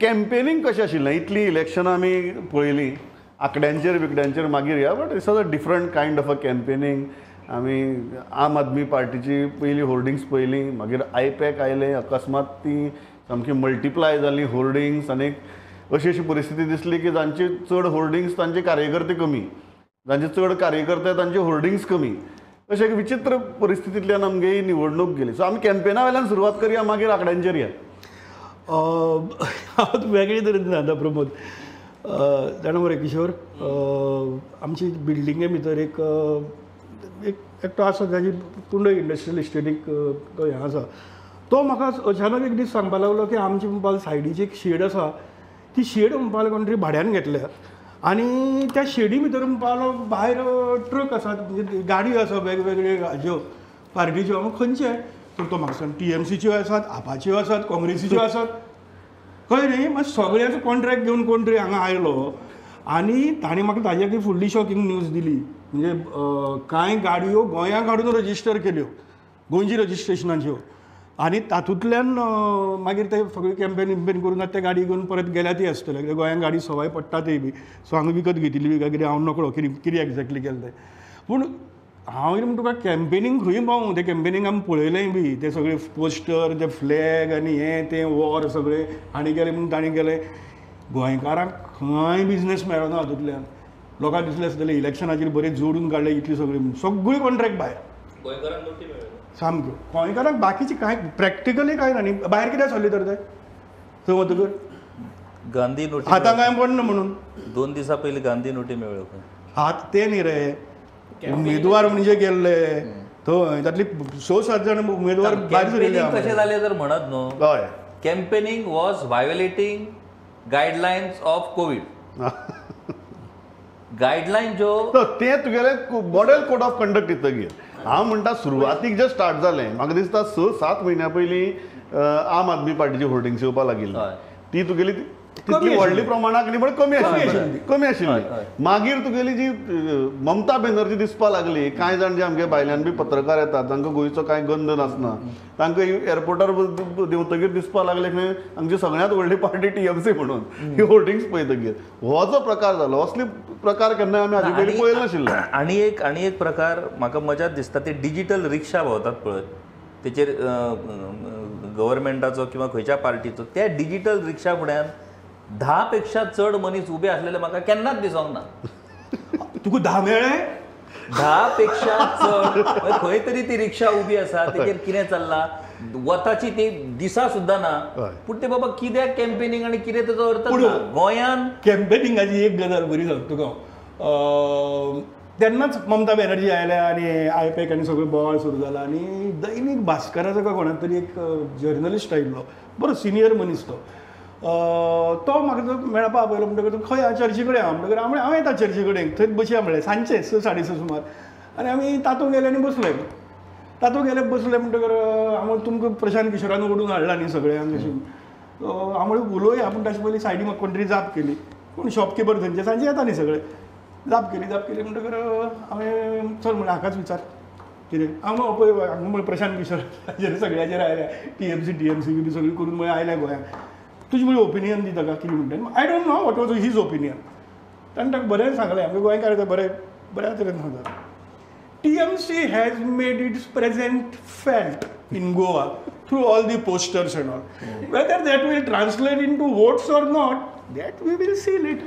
Campaigning कशें आशिल्लें इतली इलेक्शनां आमी पळयलीं आंकड्यांचेर बिकड्यांचेर मागीर या but it's a different kind of a campaigning. आमी आम आदमी पार्टीची पयलीं होर्डिंग्स पयलीं मागीर आयपॅक आयलें अकस्मात ती सामकी मल्टिप्लाय जालीं होर्डिंग्स आनीक अशी अशी परिस्थिती दिसली की जांची चड होर्डिंग्स तांचे कार्यकर्ते कमी, जांचे चड कार्यकर्ते तांचे होर्डिंग्स कमी, अशें एक विचित्र परिस्थितींतल्यान आमगे ही निवडणूक गेली. सो आमी कॅम्पेना वयल्यान सुरवात करया मागीर आंकड्यांचेर या. हांव वेगळे तरेन सांगता प्रमोद. जाणा मरे किशोर, आमची बिल्डिंगे भितर एक एकटो आसा ताजी कुंडय इंडस्ट्रियल इस्टेटीक तो हें आसा. तो म्हाका अचानक एक दीस सांगपाक लागलो की आमची म्हणपाक सायडीची एक शेड आसा, ती शेड म्हणपाक लागलो कोण तरी भाड्यान घेतल्या आनी त्या शेडी भितर म्हणपाक लागलो भायर ट्रक आसात, म्हणजे गाडयो आसा वेगवेगळे हाज्यो पार्टीच्यो. हांव खंयचे? तर तो म्हाका सांग TMCच्यो आसात, आपाच्यो आसात, काँग्रेसीच्यो आसात. कळ्ळें न्ही? मागीर सगळ्याचो कॉन्ट्रॅक्ट घेवन कोण तरी हांगा आयलो आनी ताणें म्हाका ताज्या की फुडली शॉकिंग न्यूज दिली. म्हणजे कांय गाडयो गोंयांक हाडून रजिस्टर केल्यो, गोंयची रजिस्ट्रेशनाच्यो, आनी तातूंतल्यान मागीर ते सगळे कॅम्पेन करून त्या गाडी घेवन परत गेल्या ती आसतले, कित्याक गोंयांक गाडी सवाय पडटातय बी. सो हांगा विकत घेतिल्ली काय कितें हांव नकळो कितें एक्झॅक्टली केलें तें. पूण हांव म्हणटा तुका कॅम्पेनींग खंय पावूं, तें कॅम्पेनींग आमी पळयलें बी. ते सगळे पोस्टर, ते फ्लॅग आनी हें तें वॉर सगळें हाणें केलें म्हणून ताणें केलें. गोंयकारांक खंय बिजनेस मेळना हातूंतल्यान. लोकांक दिसलें आसतलें इलेक्शनाचेर बरें जोडून काडलें इतली सगळी म्हणून. सगळी कॉन्ट्रॅक्ट भायर सामक्यो. गोंयकारांक बाकीची कांय प्रॅक्टिकली कांय ना न्ही. भायर कित्याक सरले तर ते थंय वतकर गांधी नोटी हातां कांय पडना म्हणून. 2 दिसा पयलीं गांधी नोटी मेळ्ळ्यो. हात ते न्ही रे, उमेदवार म्हणजे गेल्ले थंय तातली 6-7 जाण उमेदवार भायर सरिल्ले. कशें जालें तर म्हणत न्हू. हय, campaigning was violating guidelines of Covid. Guideline ज्यो तें तुगेलें मॉडेल कोड ऑफ कंडक्ट येतकीर हांव म्हणटा सुरवातीक जें स्टार्ट जालें म्हाका दिसता 6-7 म्हयन्या पयलीं आम आदमी पार्टीची होर्डिंग्स येवपाक लागिल्ली. ती तुगेली तितली व्हडली प्रमाणाक न्ही, पण कमी आशिल्ली. मागीर तुगेली जी ममता बॅनर्जी दिसपाक लागली. कांय जाण जे आमगे भायल्यान बी पत्रकार येतात तांकां गोंयचो कांय गंध नासना, तांकां एअरपोर्टार देंवतकीर दिसपाक लागले खंय हांगची सगळ्यांत व्हडली पार्टी TMC म्हणून ही होर्डिंग्स पळयतकीर. हो जो प्रकार जालो, असले प्रकार केन्ना आमी हाजे पयलीं पळयले नाशिल्ले. आनी एक प्रकार म्हाका मजात दिसता, ते डिजिटल रिक्षा भोंवतात पळय, तेचेर गव्हर्मेंटाचो किंवा खंयच्या पार्टीचो, त्या डिजिटल रिक्षा फुड्यान 10 पेक्षा चड मनीस उबे आसलेले म्हाका केन्नाच दिसोंक ना. तुका 10 मेळ्ळे? 10 पेक्षा चड खंय तरी ती रिक्षा उबी आसा, तेचेर कितें चल्ला, वताची ती दिसा सुद्दां ना. पूण ते बाबा कित्याक कॅम्पेनींग आनी कितें ताचो अर्थ ना. गोंयान कॅम्पेनिंगाची एक गजाल बरी सांगता तुका. तेन्नाच ममता बॅनर्जी आयल्या आनी आयपॅक आनी सगळें बोवाळ सुरू जाला. आनी दैनीक भास्कराचो काय कोणाक तरी एक जर्नलिस्ट आयिल्लो, बरो सिनियर मनीस तो म्हाका मेळपाक आपयलो. म्हणटकच खंय हांव चर्ची कडेन हांव म्हणटकच हांव येता चर्ची कडेन, थंय बसया म्हणलें सांजचे 6-6:30 सुमार. आनी आमी तातूंत गेले आनी बसले. तातूंत गेले बसले म्हणटकर हांव तुमकां प्रशांत किशोरान ओडून हाडला न्ही सगळ्यांक अशें. हांव म्हणलें उलोवया. पूण ताचे पयलीं सायडीन म्हाका कोण तरी जाप केली. कोण शॉपकिपर थंयचे सांजचे येता न्ही सगळे. जाप केली म्हणटकर हांवें चल म्हणलें हाकाच विचार कितें. हांव पळय हांगा म्हळें प्रशांत किशोर सगळ्याचेर आयल्या, TMC बी सगळी करून म्हळें आयल्या गोंयांक. तुजी म्हळें ओपिनियन दी ताका कितें म्हणटा. I don't know what was his opinion. ताणें ताका बरें सांगलें. आमगे गोंयकार बऱ्या तरेन सांगता. TMC has made its presence felt in Goa through all the posters and all. Whether that will translate into votes or not, that we will see later.